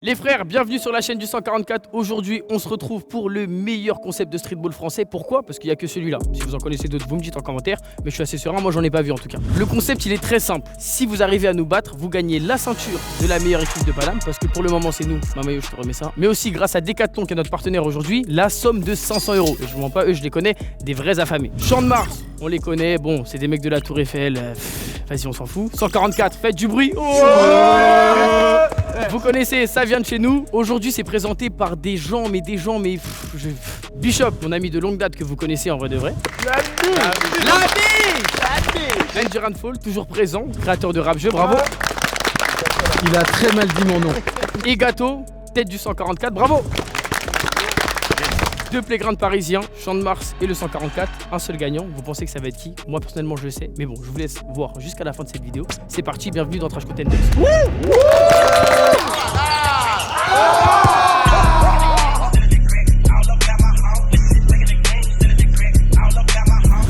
Les frères, bienvenue sur la chaîne du 144. Aujourd'hui, on se retrouve pour le meilleur concept de streetball français. Pourquoi? Parce qu'il n'y a que celui-là. Si vous en connaissez d'autres, vous me dites en commentaire. Mais je suis assez serein, moi j'en ai pas vu en tout cas. Le concept, il est très simple. Si vous arrivez à nous battre, vous gagnez la ceinture de la meilleure équipe de Paname. Parce que pour le moment, c'est nous. Mamayo, je te remets ça. Mais aussi, grâce à Decathlon, qui est notre partenaire aujourd'hui, la somme de 500 €. Et je vous mens pas, eux, je les connais, des vrais affamés. Champ de Mars, on les connaît. Bon, c'est des mecs de la Tour Eiffel. Vas-y, on s'en fout. 144, faites du bruit. Vous connaissez, ça vient de chez nous. Aujourd'hui, c'est présenté par des gens. Bishop, mon ami de longue date que vous connaissez en vrai de vrai. L'ami Jiran Fall, toujours présent, créateur de rap-jeu, bravo. Il a très mal dit mon nom. Et Gâteau, tête du 144, bravo. Deux playgrounds parisiens, Champ de Mars et le 144, un seul gagnant. Vous pensez que ça va être qui? Moi personnellement je le sais, mais bon, je vous laisse voir jusqu'à la fin de cette vidéo. C'est parti, bienvenue dans Trash Contenders.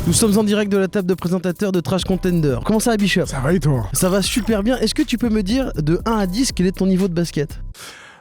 Nous sommes en direct de la table de présentateurs de Trash Contender. Comment ça va, Bishop? Ça va et toi? Ça va super bien. Est-ce que tu peux me dire de 1 à 10 quel est ton niveau de basket?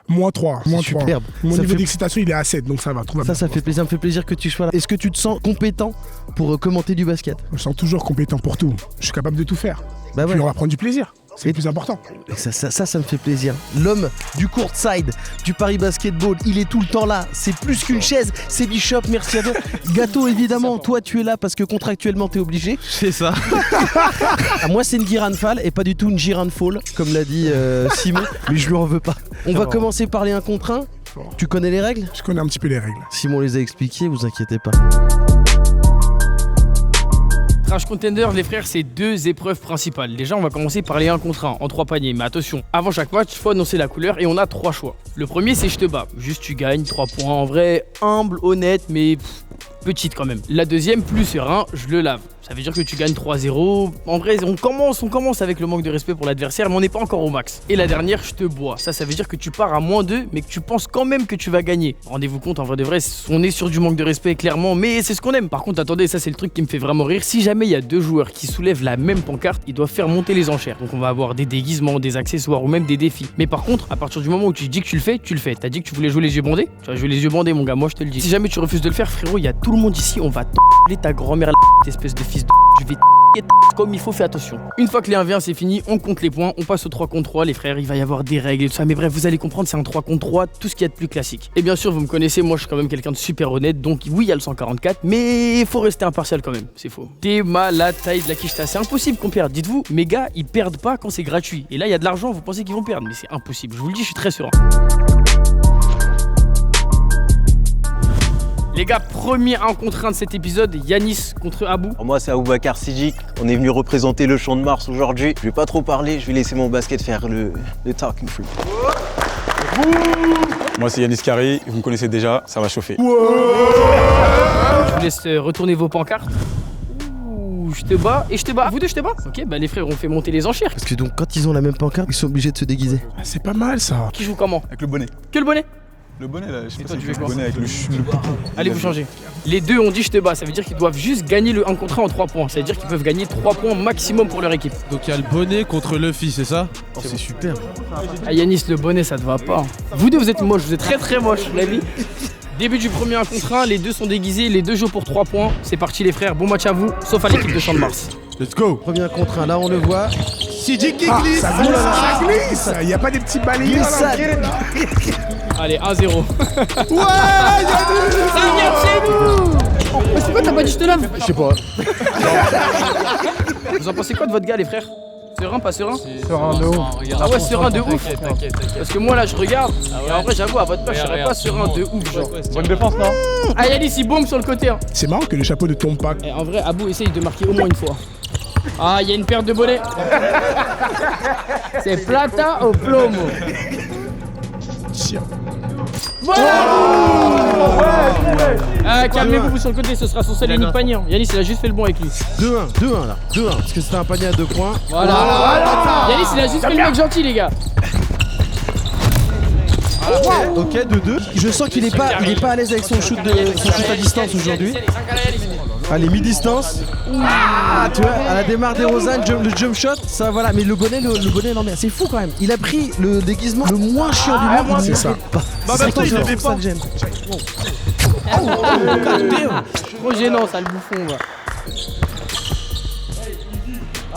Moins 3. Superbe. Mon Ça niveau fait- d'excitation, il est à 7, donc ça va. Tout va bien. Ça fait plaisir. Ça me fait plaisir que tu sois là. Est-ce que tu te sens compétent pour commenter du basket? Je me sens toujours compétent pour tout. Je suis capable de tout faire. Bah ouais. Puis on va prendre du plaisir. C'est Et- le plus important. Ça me fait plaisir. L'homme du courtside, du Paris Basketball, il est tout le temps là. C'est plus qu'une chaise, c'est Bishop, merci à toi. Gâteau, évidemment, toi tu es là parce que contractuellement t'es obligé. C'est ça. Moi c'est une Jiran Fall et pas du tout une Jiran Fall, comme l'a dit Simon, mais je lui en veux pas. On va commencer par les 1 contre 1. Tu connais les règles? Je connais un petit peu les règles. Simon les a expliquées, vous inquiétez pas. Trash Contender, les frères, c'est deux épreuves principales. Déjà, on va commencer par les 1 contre 1 en 3 paniers. Mais attention, avant chaque match, il faut annoncer la couleur et on a 3 choix. Le premier, c'est je te bats. Juste tu gagnes, 3 points. En vrai, humble, honnête, mais petite quand même. La deuxième, plus serein, je le lave. Ça veut dire que tu gagnes 3-0. En vrai, on commence avec le manque de respect pour l'adversaire, mais on n'est pas encore au max. Et la dernière, je te bois. Ça veut dire que tu pars à -2, mais que tu penses quand même que tu vas gagner. Rendez-vous compte, en vrai de vrai, on est sur du manque de respect, clairement, mais c'est ce qu'on aime. Par contre, attendez, ça c'est le truc qui me fait vraiment rire. Si jamais il y a deux joueurs qui soulèvent la même pancarte, ils doivent faire monter les enchères. Donc on va avoir des déguisements, des accessoires ou même des défis. Mais par contre, à partir du moment où tu dis que tu le fais, tu le fais. T'as dit que tu voulais jouer les yeux bandés? Tu vas jouer les yeux bandés, mon gars, moi je te le dis. Si jamais tu refuses de le faire, frérot, il y a tout le monde ici, on va ta grand-mère, espèce de fils de. Je vais comme il faut, fais attention. Une fois que les 1v1 c'est fini, on compte les points, on passe au 3 contre 3, les frères, il va y avoir des règles et tout ça, mais bref, vous allez comprendre, c'est un 3 contre 3, tout ce qu'il y a de plus classique. Et bien sûr, vous me connaissez, moi je suis quand même quelqu'un de super honnête, donc oui, il y a le 144, mais il faut rester impartial quand même, c'est faux. T'es malade, taille de la quicheta, c'est impossible qu'on perde, dites-vous, mes gars, ils perdent pas quand c'est gratuit. Et là, il y a de l'argent, vous pensez qu'ils vont perdre, mais c'est impossible, je vous le dis, je suis très serein. Les gars, premier 1 contre 1 de cet épisode, Yanis contre Abou. Alors moi c'est Aboubakar Siddiq, on est venu représenter le Champ de Mars aujourd'hui. Je vais pas trop parler, je vais laisser mon basket faire le talking free. Moi c'est Yanis Kari, vous me connaissez déjà, ça va chauffer. Je vous laisse retourner vos pancartes. Ouh, je te bats et je te bats. Vous deux, je te bats? Ok, bah les frères, on fait monter les enchères. Parce que donc quand ils ont la même pancarte, ils sont obligés de se déguiser. Ah, c'est pas mal ça. Qui joue comment? Avec le bonnet. Que le bonnet? Le bonnet là, je sais toi, pas si tu c'est fais le quoi? bonnet avec le Allez, vous changez. Les deux ont dit je te bats, ça veut dire qu'ils doivent juste gagner le 1 contre 1 en 3 points. Ça veut dire qu'ils peuvent gagner 3 points maximum pour leur équipe. Donc il y a le bonnet contre Luffy, c'est ça? Oh, c'est super. Ah Yanis, le bonnet, ça te va pas. Vous deux, vous êtes moches, vous êtes très très moches, vous l'avez vu. Début du premier 1 contre 1, les deux sont déguisés, les deux jouent pour 3 points. C'est parti les frères, bon match à vous, sauf à l'équipe de Champ de Mars. Let's go. Premier 1 contre 1, là on le voit. Siddiq qui Ah, glisse. ça glisse, ça glisse. Il n'y a pas des petits balayeurs là. Allez, 1-0. Ouais, Ça vient de chez nous. Mais c'est quoi, t'as pas dit je te lave? Je sais pas. Vous en pensez quoi de votre gars les frères? Serein, pas serein? Serein de ouf. Ah ouais, serein de ouf. Parce que moi là je regarde, et en vrai j'avoue à votre place je serais pas serein de ouf genre. Bonne défense non? Ah Yanis il bombe sur le côté hein. C'est marrant que le chapeau ne tombe pas. Et en vrai Abou essaye de marquer au moins une fois. Ah il y a une perte de bonnet. C'est plata au plomo. Tiens. Calmez-vous vous sur le côté, ce sera son seul et unique panier. Yanis il a juste fait le bon avec lui. 2-1 là. 2-1 parce que c'était un panier à 2 points. Voilà. Yanis il a juste fait le mec gentil les gars. Ok, 2-2. Je sens qu'il est pas à l'aise avec son shoot à distance aujourd'hui. Allez, mi-distance. Ah, tu vois, à la démarre des Rosanne, le jump shot, ça voilà. Mais le bonnet, non mais c'est fou quand même. Il a pris le déguisement le moins chiant du monde. c'est ça. C'est ça, il ça le gêne. Trop gênant, ça, le bouffon, va.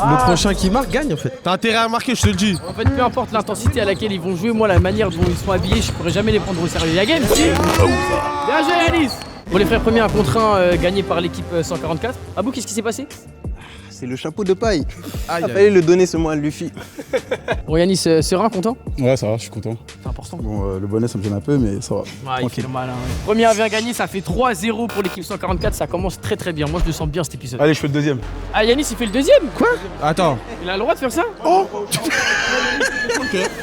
Le prochain qui marque gagne en fait. T'as intérêt à marquer, je te le dis. En fait, peu importe l'intensité à laquelle ils vont jouer, moi, la manière dont ils sont habillés, je pourrais jamais les prendre au sérieux. La game, si. Bien joué, Yanis. Bon, les frères, premier 1 contre 1 gagné par l'équipe 144. Abou, qu'est-ce qui s'est passé? C'est le chapeau de paille. Aïe, Il fallait le donner ce mot à Luffy. Bon, Yanis, serein, content? Ouais, ça va, je suis content. C'est important. Bon, le bonnet, ça me gêne un peu, mais ça va. Ouais, il fait le malin. Premier 1 gagné, ça fait 3-0 pour l'équipe 144. Ça commence très très bien. Moi, je le sens bien cet épisode. Allez, je fais le deuxième. Ah, Yanis, il fait le deuxième? Quoi? Attends. Il a le droit de faire ça? Oh.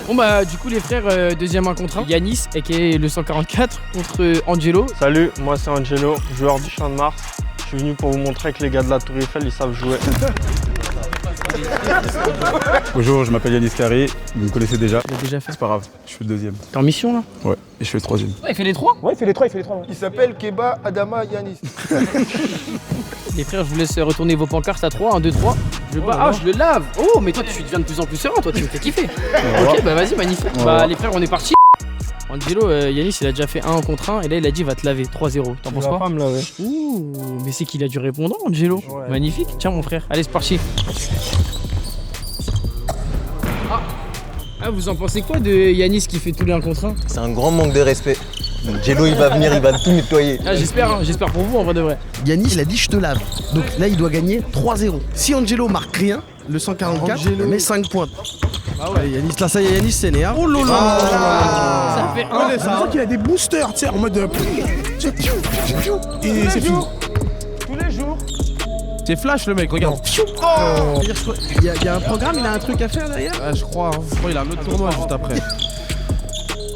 Bon bah du coup les frères, deuxième 1 contre 1. Yanis, aka le 144 contre Angelo. Salut, moi c'est Angelo, joueur du Champ de Mars. Je suis venu pour vous montrer que les gars de la Tour Eiffel, ils savent jouer. Bonjour, je m'appelle Yanis Kari. Vous me connaissez déjà. Il a déjà fait. C'est pas grave, je fais le deuxième. T'es en mission là? Ouais, et je fais le troisième. Ouais, il fait les 3. Ouais, il fait les trois. Ouais. Il s'appelle Keba Adama Yanis. Les frères, je vous laisse retourner vos pancartes à 3, 1, 2, 3. Je le lave. Oh, mais toi tu deviens de plus en plus serein, toi tu me fais kiffer. Ok, bah vas-y, magnifique. Bah les frères, on est parti. Angelo, Yanis, il a déjà fait 1 contre 1 et là il a dit va te laver 3-0. T'en penses quoi? pas me laver. Ouh, mais c'est qu'il a du répondant, Angelo. Ouais. Magnifique. Tiens mon frère, allez c'est parti. Ah, vous en pensez quoi de Yanis qui fait tous les 1 contre 1? C'est un grand manque de respect. Donc Jello, il va venir, il va tout nettoyer. Ah, j'espère pour vous en vrai de vrai. Yanis, il a dit je te lave. Donc là, il doit gagner 3-0. Si Angelo marque rien, le 144 met 5 points. Ah ouais. Allez, Yanis, là ça y est, Yanis s'énerve. Oh là Ça fait 1. On sent qu'il a des boosters, tu sais, en mode. Et c'est fini. Tous les jours. C'est Flash le mec, regarde. Il y a un programme, il a un truc à faire derrière. Ouais, je crois il a un autre tournoi juste après.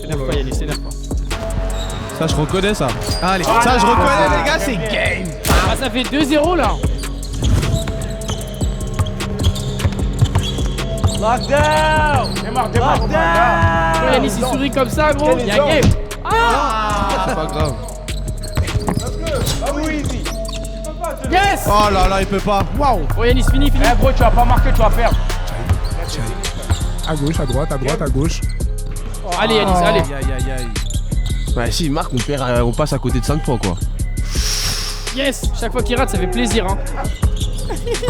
S'énerve pas, Yanis, s'énerve pas. Ça, je reconnais ça. Allez, Ça, je reconnais, les gars, c'est game. Ah, ça fait 2-0 là. Lockdown. Yanis, il sourit comme ça, gros. Il y a game. C'est pas grave. Yes. Oh là là, il peut pas. Waouh. Bon, Yanis, fini. Bro, tu vas pas marquer, tu vas perdre. À gauche, à droite, à gauche. Allez, Yanis, allez. Aïe. Bah, si il marque, on passe à côté de 5 points quoi. Yes. Chaque fois qu'il rate, ça fait plaisir. Hein.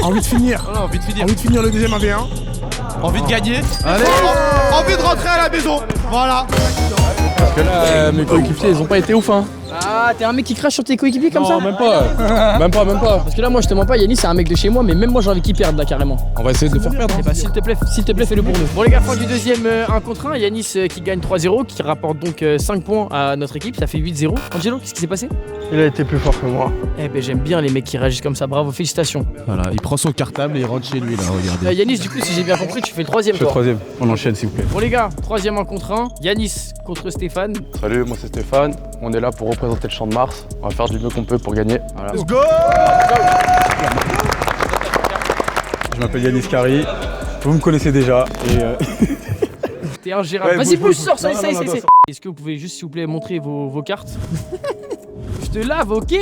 Envie de finir. Oh, envie de finir. Envie de finir le deuxième 1v1. Envie de gagner. Allez. Envie de rentrer à la maison. Voilà. Parce que là, mes coéquipiers, ils ont pas été ouf, hein. Ah, t'es un mec qui crache sur tes coéquipiers comme ça? Non, même pas. Même pas. Parce que là, moi, je te mens pas, Yanis, c'est un mec de chez moi, mais même moi, j'ai envie qu'il perde là carrément. On va essayer de le faire perdre. Eh bah, s'il te plaît, fais-le pour nous. Bon, les gars, fin du deuxième 1 contre 1. Yanis qui gagne 3-0, qui rapporte donc 5 points à notre équipe. Ça fait 8-0. Angelo, qu'est-ce qui s'est passé? Il a été plus fort que moi. Eh ben, j'aime bien les mecs qui réagissent comme ça. Bravo, félicitations. Voilà, il prend son cartable et il rentre chez lui là, regardez. Yanis, du coup, si j'ai bien compris, tu fais le troisième Je fais le toi. troisième. On enchaîne, s'il vous plaît. Bon, les gars, troisième 1 contre 1. Yanis contre Stéphane. Salut, moi c'est Stéphane, on est là pour représenter le Champ de Mars, on va faire du mieux qu'on peut pour gagner. Voilà. Let's go. Je m'appelle Yanis Kari. Vous me connaissez déjà. Et T'es ingérable. Ouais, Vas-y, bouge. bouge, sors ça. Non, Est-ce que vous pouvez juste, s'il vous plaît, montrer vos cartes? Je te lave, ok. Toi,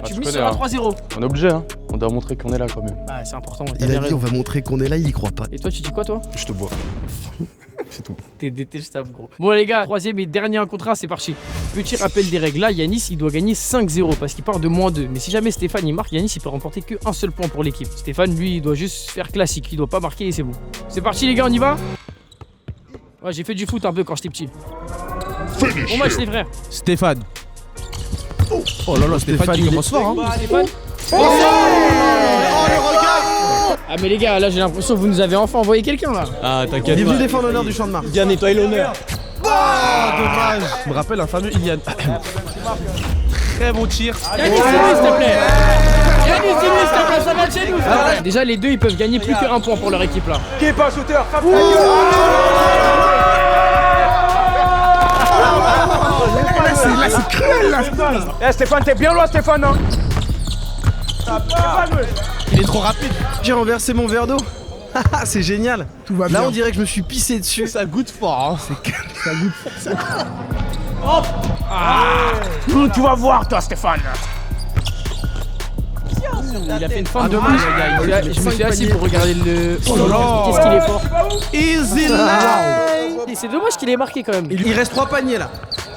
tu tu mises connais, sur un hein. 3-0. On est obligé, hein. On doit montrer qu'on est là quand même. Ah, c'est important. il a dit on va montrer qu'on est là, il y croit pas. Et toi, tu dis quoi, toi? je te bois. C'est tout. T'es détestable, gros. Bon, les gars, troisième et dernier 1 contre 1, c'est parti. Petit rappel des règles. Là, Yanis, il doit gagner 5-0 parce qu'il part de -2. Mais si jamais Stéphane il marque, Yanis, il peut remporter qu'un seul point pour l'équipe. Stéphane, lui, il doit juste faire classique. Il doit pas marquer et c'est bon. C'est parti, les gars, on y va? Ouais, j'ai fait du foot un peu quand j'étais petit. Bon match, les frères. Stéphane. Oh là là, Stéphane il commence fort hein. Stéphane. Oh le regard. Ah, mais les gars, là, j'ai l'impression que vous nous avez enfin envoyé quelqu'un là. Ah Il t'inquiète est venu pas. défendre l'honneur du Champ de Mars. Bien nettoyer l'honneur. Ah dommage. Je me rappelle un fameux Ilian. Très bon tir. Yanis, dis-nous, s'il te plaît. Yanis, dis-nous, s'il te plaît, ça va de chez nous. Déjà, les deux, ils peuvent gagner plus qu'un point pour leur équipe là. Qui est pas shooter? Là, c'est cruel, là. Eh Stéphane, t'es bien loin Stéphane hein. Il est trop rapide. J'ai renversé mon verre d'eau. C'est génial. Tout va Là, bien. on dirait que je me suis pissé dessus. Ça goûte fort hein. Ça goûte. Tu vas voir, toi, Stéphane. Il a fait une fin de match. Je me suis assis pour regarder le. Oh là là. Qu'est-ce qu'il est fort. Easy life. C'est dommage qu'il ait marqué quand même. Il reste 3 paniers là.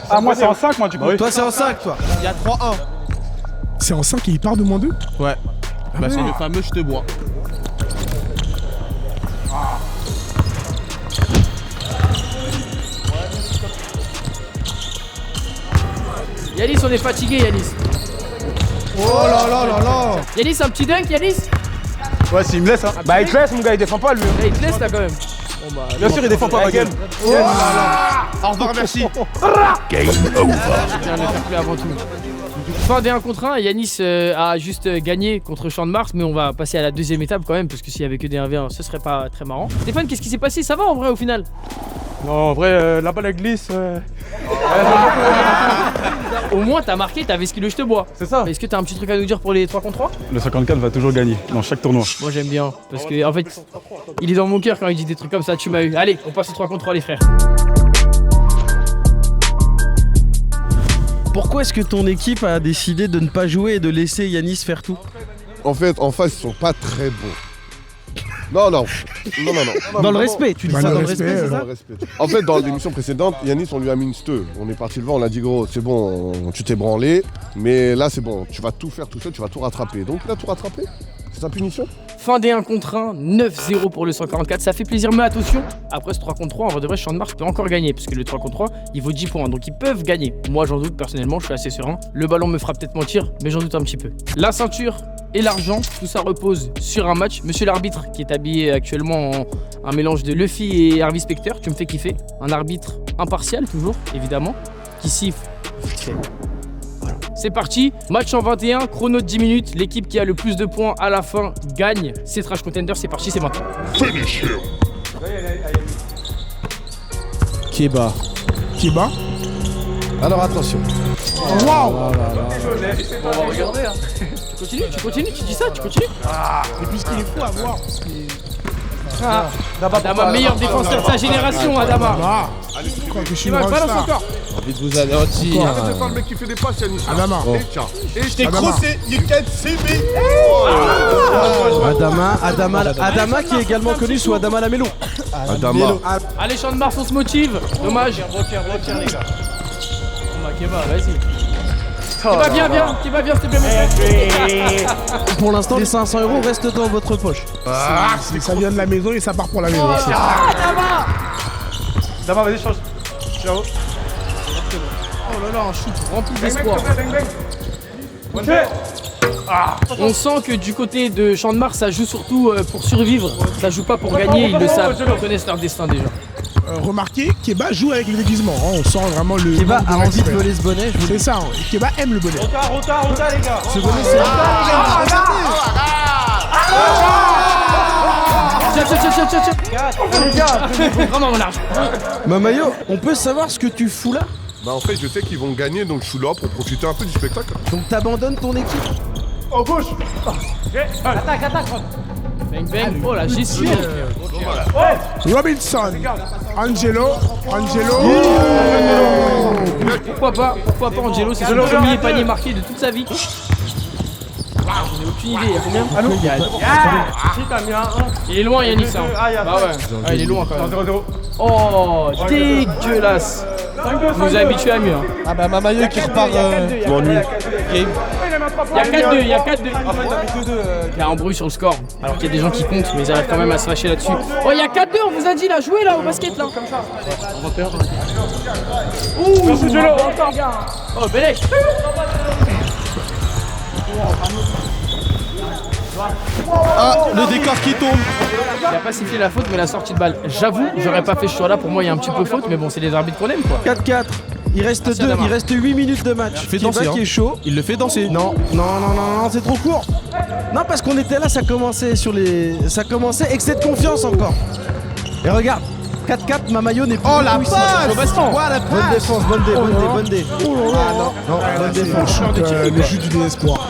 Ah, moi, c'est en 5, moi, du coup. Toi, c'est en 5, toi. Il y a 3-1. C'est en 5 et il part de -2. Ouais. Bah, c'est le fameux je te bois. Yanis, on est fatigué, Yanis. Oh là là là là. Yanis, un petit dunk, Yanis. Ouais, s'il me laisse, hein. Bah, il te laisse, mon gars, il défend pas lui. Il te laisse là quand même. Bon, bah, Bien sûr, il défend pas ma gueule. Au revoir, merci. Bien le faire plus avant tout. Fin des 1 contre 1, Yanis a juste gagné contre Champ de Mars, mais on va passer à la deuxième étape quand même, parce que s'il y avait que des 1v1, ce serait pas très marrant. Stéphane, qu'est-ce qui s'est passé? Ça va en vrai au final? Non, en vrai, la balle elle glisse. Au moins t'as marqué, t'avais ce que je te bois. C'est ça. Est-ce que t'as un petit truc à nous dire pour les 3 contre 3? Le 54 va toujours gagner dans chaque tournoi. Moi j'aime bien, parce que en fait, il est dans mon cœur quand il dit des trucs comme ça, tu m'as eu. Allez, on passe au 3 contre 3 les frères. Pourquoi est-ce que ton équipe a décidé de ne pas jouer et de laisser Yanis faire tout? En fait, en face, ils sont pas très bons. Non. Dans le respect, tu dis Bah, ça le dans le respect, respect, c'est Dans ça? le respect. En fait, dans l'émission précédente, Yanis, on lui a mis une steu. On est parti le voir, on a dit gros, c'est bon, tu t'es branlé, mais là c'est bon, tu vas tout faire tout seul, tu vas tout rattraper. Donc il a tout rattrapé, c'est sa punition. Fin des 1 contre 1, 9-0 pour le 144, ça fait plaisir, mais attention, après ce 3 contre 3, en vrai de vrai, Champ de Mars peut encore gagner, parce que le 3 contre 3, il vaut 10 points, donc ils peuvent gagner. Moi j'en doute personnellement, je suis assez serein. Le ballon me fera peut-être mentir, mais j'en doute un petit peu. La ceinture et l'argent, tout ça repose sur un match. Monsieur l'arbitre, qui est habillé actuellement en un mélange de Luffy et Harvey Specter, tu me fais kiffer. Un arbitre impartial, toujours, évidemment, qui siffle. Voilà. C'est parti, match en 21, chrono de 10 minutes. L'équipe qui a le plus de points à la fin gagne. C'est Trash Contender, c'est parti, c'est maintenant. Keba. Alors attention. Waouh. On va regarder, hein. Tu continues, tu dis ça, tu continues. Et puis ce qu'il est fou à voir. Adama, meilleur défenseur de sa génération, Adama. Ah. Je crois que je suis Il une va balance rockstar. encore. Envie de vous anéantir. Encore. Arrête de faire le mec qui fait des passes, Yanis. Adama. Et tiens. Et je t'ai Adama. crossé, you can see me. Adama qui est également connu sous Adama Lamelo. Adama. Allez, Champ de Mars, on se motive. Dommage. Retire, les gars. Keba, vas-y. Keba, viens, s'il te plaît, mon frère. Pour l'instant, les 500 € restent dans votre poche. Ça vient de la maison et ça part pour la maison. Dama, vas-y, change. Ciao. Oh là là, un shoot rempli d'espoir. On sent que du côté de Champ de Mars, ça joue surtout pour survivre. Ça joue pas pour gagner, ils le savent. Ils connaissent leur destin déjà. Remarquez, Keba joue avec le déguisement. Hein. On sent vraiment le. Keba manque de a envie de respect. voler ce bonnet. Je vous C'est ça, hein. Keba aime le bonnet. Rota, les gars. Ce bonnet, c'est. Tiens. Vraiment mon large. Mamayo, on peut savoir ce que tu fous là? Bah en fait, je sais qu'ils vont gagner, donc je suis là pour profiter un peu du spectacle. Donc t'abandonnes ton équipe? Au gauche. Bang bang. Oh la gestion. Robinson. Angelo. Pourquoi pas Angelo, c'est son premier panier marqué de toute sa vie. J'en ai aucune idée, il y a combien? Il est loin Yanis, hein. Bah ouais, il est loin quand même. 0-0. Oh, dégueulasse. Il nous a habitués à mieux. Hein. Ah bah Mamayo qui repart. Game. Il y a 4-2. Il y a un bruit sur le score, alors qu'il y a des gens qui comptent, mais ils arrivent quand même à se fâcher là-dessus. Oh, il y a 4-2, on vous a dit là, jouez là au basket là. On va perdre. Ouh, oh, Belek. Ah, le décor qui tombe. Il a pas sifflé la faute, mais la sortie de balle. J'avoue, j'aurais pas fait ce choix là. Pour moi, il y a un petit peu faute, mais bon, c'est les arbitres qu'on aime quoi. 4-4. Il reste Merci, Adama. 8 minutes de match. fait danser, Keba qui hein. est chaud. Il le fait danser. Non, c'est trop court. Non, parce qu'on était là, ça commençait excès de confiance encore. Et regarde, 4-4, Mamayo n'est plus. Oh la passe. Bonne défense, bonne dé. Non, bonne défense. Le jus du désespoir.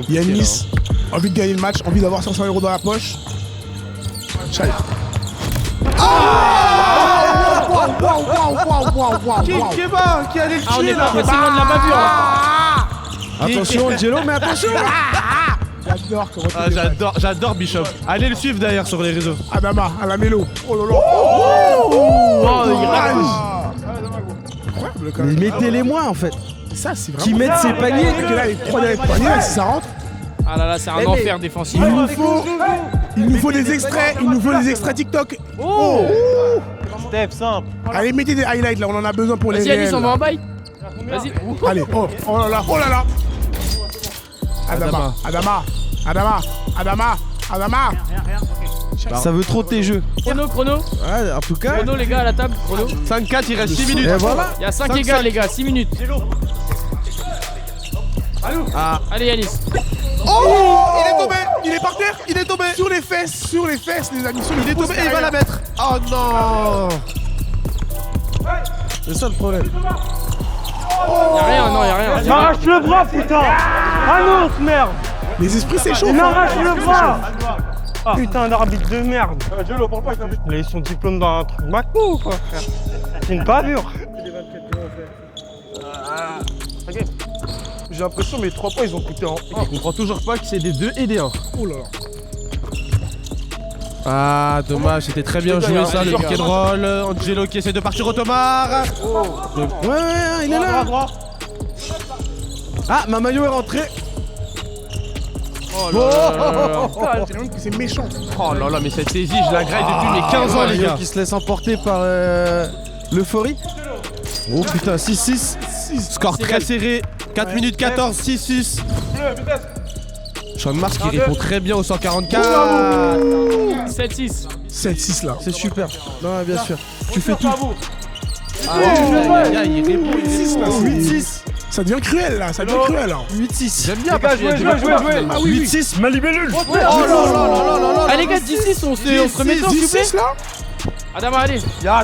Yanis, envie de gagner le match, envie d'avoir 500 € dans la poche. Chai. Kéba qui allait le Ah, on tuer est pas là. passé loin de la bavure. Attention, Angelo, mais attention. J'adore comment tu J'adore Bishop. Allez le suivre d'ailleurs sur les réseaux. Adama, à la mélo. Oh là là. Oh, il rate. Incroyable, quand Mais même. mettez-les moins en fait. Ça, c'est vraiment. Qui mettent ses paniers. Ok, là, les 3 derniers paniers, si ça rentre. Ah là là, c'est un enfer défensif. Il nous faut des extraits. Il nous faut des extraits TikTok. Oh. Step simple. Allez, mettez des highlights là, on en a besoin pour les Vas-y, Alice, réels. on va en bail. Vas-y. Allez, oh là là, oh là là. Adama. Ça veut trop tes jeux. Chrono. Ouais, en tout cas. Chrono, les gars, à la table. Chrono. 5-4, il reste 6 minutes. Et voilà. Il y a 5 égales, les gars, 6 minutes. Ah. Allez, Yanis. Oh, il est tombé. Il est par terre. Il est tombé. Sur les fesses, les amis. Sur les Il est tombé et il va la mettre. Oh non. C'est ça le problème. Y'a rien, non, y'a rien. M'arrache le bras, putain. Annonce, merde. Les esprits s'échauffent. Il m'arrache le bras. Ah. Putain d'arbitre de merde. Il a eu son diplôme dans un truc Macou quoi frère. C'est une bavure. J'ai l'impression mes 3 points ils ont coûté en. Je comprends toujours pas que c'est des 2 et des 1. Oh là là. Ah dommage, c'était très bien joué ça, le pick and roll. Angelo qui essaie de partir au Tomar. Ouais, il est là. Ah, ma maillot est rentrée. Oh là là. C'est méchant. Oh là là, mais cette saisie, je la graille depuis mes 15 ans les gars. Qui se laisse emporter par l'euphorie. Oh putain, 6-6. Score très serré, 4 minutes 14, 6-6. Sean Mars qui répond très bien au 144. 7-6. 7-6 là. C'est super. Non, bien sûr. Tu fais tout. Il répond. 6 là. 8-6. Ça devient cruel là. Ça devient cruel là. 8-6. J'aime bien parce qu'il y a du Ah oui, 8-6, ma libellule. Oh là là là là là. Allez, les gars, 10-6, on se remet dedans, s'il vous plaît. 10-6 là. Adama, allez. Ah,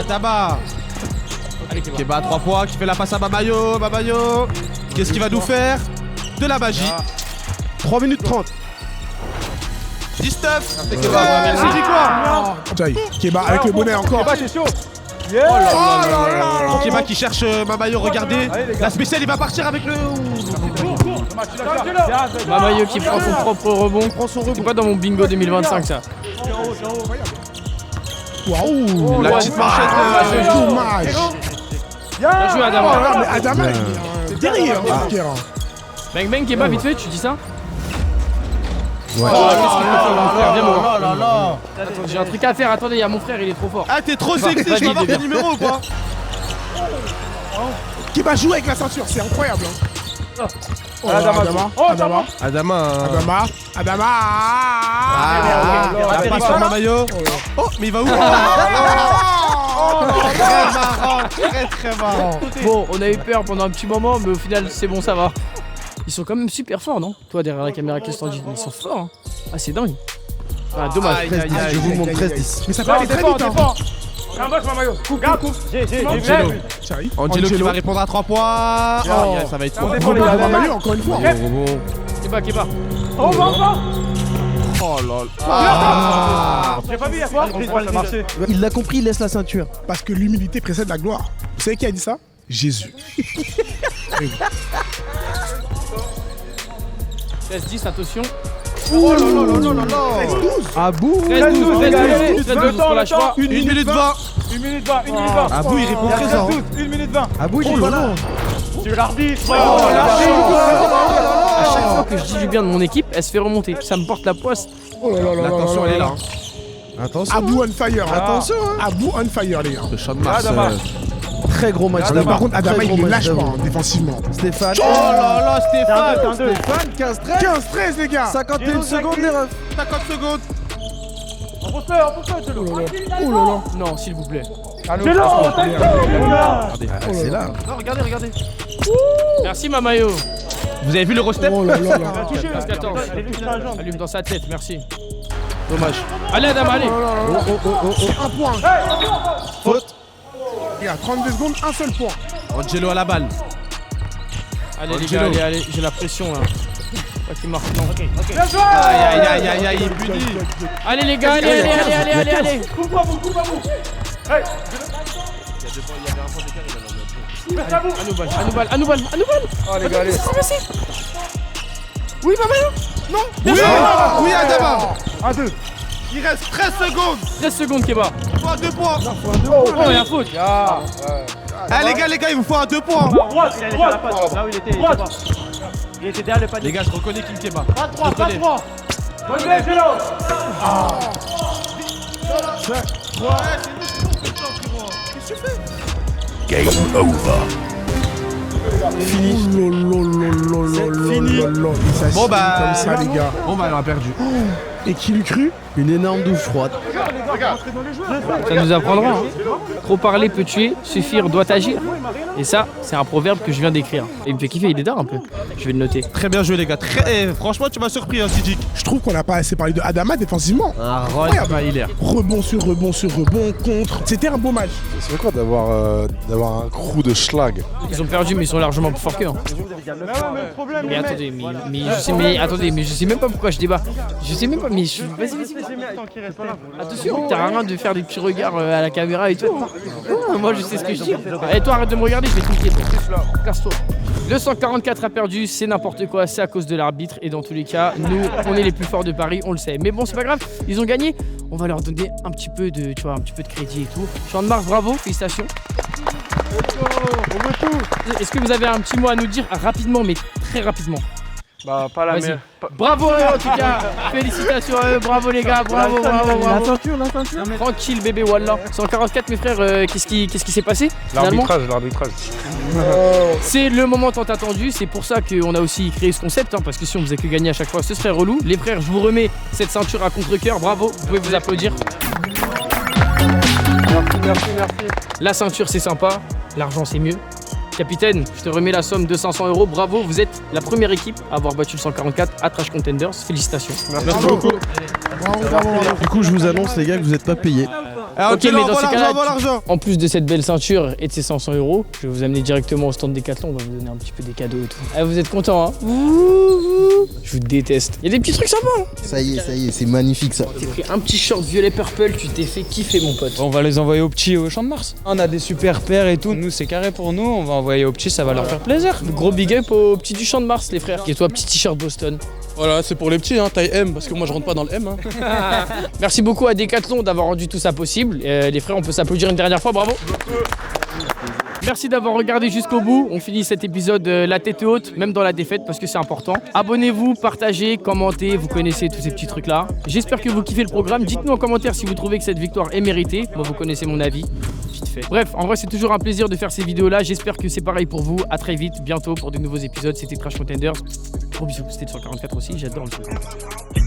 Taba. Allez, Kéba. Kéba à 3 points qui fait la passe à Mamayo. Qu'est-ce qu'il va nous faire? De la magie. 3 minutes 30. 19. C'est dit quoi? Taille. Kéba avec le bonnet encore. Bah, c'est chaud. Oh là là. Kéba qui cherche Mamayo, regardez. La spéciale, il va partir avec le. Mamayo qui prend son propre rebond. C'est pas dans mon bingo 2025 ça. Waouh. La petite manchette de. Dommage. Bien joué, Adama. Mais Adama, il est derrière. Bang bang, Kéba, vite fait, tu dis ça? Ouais. Oh, qu'est-ce qu'il peut faire, mon frère? Viens, mon frère. Attends, j'ai un truc à faire, attendez, il y a mon frère, il est trop fort. Ah, t'es trop sexy, je peux avoir ton numéro ou pas? Kéba joue avec la ceinture, c'est incroyable. Oh, Adama. La passe sur Mamayo. Oh, mais il va où? Très marrant, très marrant. Bon, on a eu peur pendant un petit moment, mais au final, c'est bon, ça va. Ils sont quand même super forts, non? Toi, derrière la caméra, qu'est-ce que t'en dis? Ils sont forts, hein. Ah, c'est dingue. Ah, dommage. 13-10, je vous montre 13-10. Mais ça peut aller très vite. Angelo qui va répondre à 3 points. Ça va être fort. Mamayo encore une fois. Kéba. Oh là là. J'ai pas vu hier soir. Ça marchait. Il l'a compris, il laisse la ceinture. Parce que l'humilité précède la gloire. Vous savez qui a dit ça? Jésus. 13-10, attention. Oh là là là là là. Abou. 13-12, on lâche pas. 1 minute 20. 1 minute 20, 1 minute 20. Abou, il répond présent. 1 minute 20. Abou, il est là. Tu l'arbitre. À chaque fois que je dis du bien de mon équipe, elle se fait remonter. Ça me porte la poisse. Oh là là là. L'attention, elle est là. Attention. Abou on fire. Attention. Abou on fire, les gars. Le Sean Mars. Très gros match. Par contre, Adama, Très il gros ne match lâche pas d'Abou. hein, défensivement. Stéphane. Oh là là, Stéphane. Stéphane, 15-13. 15-13, les gars. 51 secondes, les refs. 50 secondes. Oh là là. Non, s'il vous plaît. C'est là. Non, regardez. Merci, Mamayo. Vous avez vu le rostep? Oh là là là. 14. Allume dans sa tête, merci. Dommage. Allez, Adama, allez. Un point. Faute. Les gars, 32 secondes, un seul point. Angelo à la balle. Allez, les gars, allez. J'ai la pression, là. Pas qu'il marque, non. Aïe, il est puni. Allez, les gars, allez. Coupe à vous. Hannibal. Oh les gars, allez. Qu'est-ce qui s'est passé? Oui, pas mal. Non. Oui, Adama. 1-2. Il reste 13 secondes. 13 secondes, Keba. Il faut un 2 points. Oh, il y a faute. Ah, les gars, il vous faut un 2 points. Droite. Là où il était. Il était derrière le panier. Les gars, je reconnais King Keba. Pas 3. Bonne gueule, Gélo. Bon bah, Comme ça, les gars. Bon bah, elle a perdu. Et qui l'eût cru? Une énorme douche froide. Ça nous apprendra. Hein. Trop parler peut tuer, suffire doit agir. Et ça, c'est un proverbe que je viens d'écrire. Et il me fait kiffer, il est d'art un peu. Je vais le noter. Très bien joué, les gars. Franchement, tu m'as surpris, hein, Sidjic. je trouve qu'on n'a pas assez parlé de Adama défensivement. Incroyable. Il est. Rebond sur rebond, contre. C'était un beau match. C'est quoi d'avoir un crew de schlag? Ils ont perdu, mais ils sont largement plus forts qu'eux. Hein. Mais le problème, Mais attendez, mais je sais même pas pourquoi je débat. Je sais même pas, mais vas-y. Attention, t'as rien de faire des petits regards à la caméra et tout. Moi, je sais ce que je dis. Et toi, arrête de me regarder, je vais te niquer. Casse-toi. Le 144 a perdu, c'est n'importe quoi, c'est à cause de l'arbitre. Et dans tous les cas, nous, on est les plus forts de Paris, on le sait. Mais bon, c'est pas grave, ils ont gagné. On va leur donner un petit peu de, tu vois, un petit peu de crédit et tout. Champ de Mars, bravo, félicitations. Est-ce que vous avez un petit mot à nous dire rapidement, mais très rapidement? Bah, pas la Vas-y. meilleure. Bravo en tout cas, félicitations à eux, bravo les gars, bravo. La ceinture. Tranquille bébé, wallah. 144 mes frères, qu'est-ce qui s'est passé finalement? L'arbitrage. C'est le moment tant attendu, c'est pour ça qu'on a aussi créé ce concept, hein, parce que si on faisait que gagner à chaque fois, ce serait relou. Les frères, je vous remets cette ceinture à contre-cœur, bravo, vous pouvez vous applaudir. Merci. La ceinture c'est sympa, l'argent c'est mieux. Capitaine, je te remets la somme de 500 €, bravo, vous êtes la première équipe à avoir battu le 144 à Trash Contenders, félicitations. Merci beaucoup. Du coup, je vous annonce, les gars, que vous n'êtes pas payés. Ok, mais dans ces cas-là, l'argent. en plus de cette belle ceinture et de ces 500 €, je vais vous amener directement au stand Decathlon, on va vous donner un petit peu des cadeaux et tout. Ah, vous êtes contents, hein? Je vous déteste. Il y a des petits trucs sympas, hein? Ça y est, c'est magnifique ça. T'es pris un petit short violet purple, tu t'es fait kiffer, mon pote. On va les envoyer aux petits au Champ de Mars. On a des super paires et tout. Nous, c'est carré pour nous. On va envoyer aux petits, ça va leur faire plaisir. Gros big up aux petits du Champ de Mars, les frères. Et toi, petit t-shirt Boston. Voilà, c'est pour les petits, hein, taille M, parce que moi je rentre pas dans le M. Hein. Merci beaucoup à Decathlon d'avoir rendu tout ça possible. Les frères, on peut s'applaudir une dernière fois, bravo. Merci d'avoir regardé jusqu'au bout. On finit cet épisode la tête haute, même dans la défaite, parce que c'est important. Abonnez-vous, partagez, commentez, vous connaissez tous ces petits trucs-là. J'espère que vous kiffez le programme. Dites-nous en commentaire si vous trouvez que cette victoire est méritée. Moi, vous connaissez mon avis. Vite fait. Bref, en vrai, c'est toujours un plaisir de faire ces vidéos-là. J'espère que c'est pareil pour vous. À très vite, bientôt pour de nouveaux épisodes. C'était Trash Contenders. Gros bisous. C'était le 144 aussi. J'adore le 144.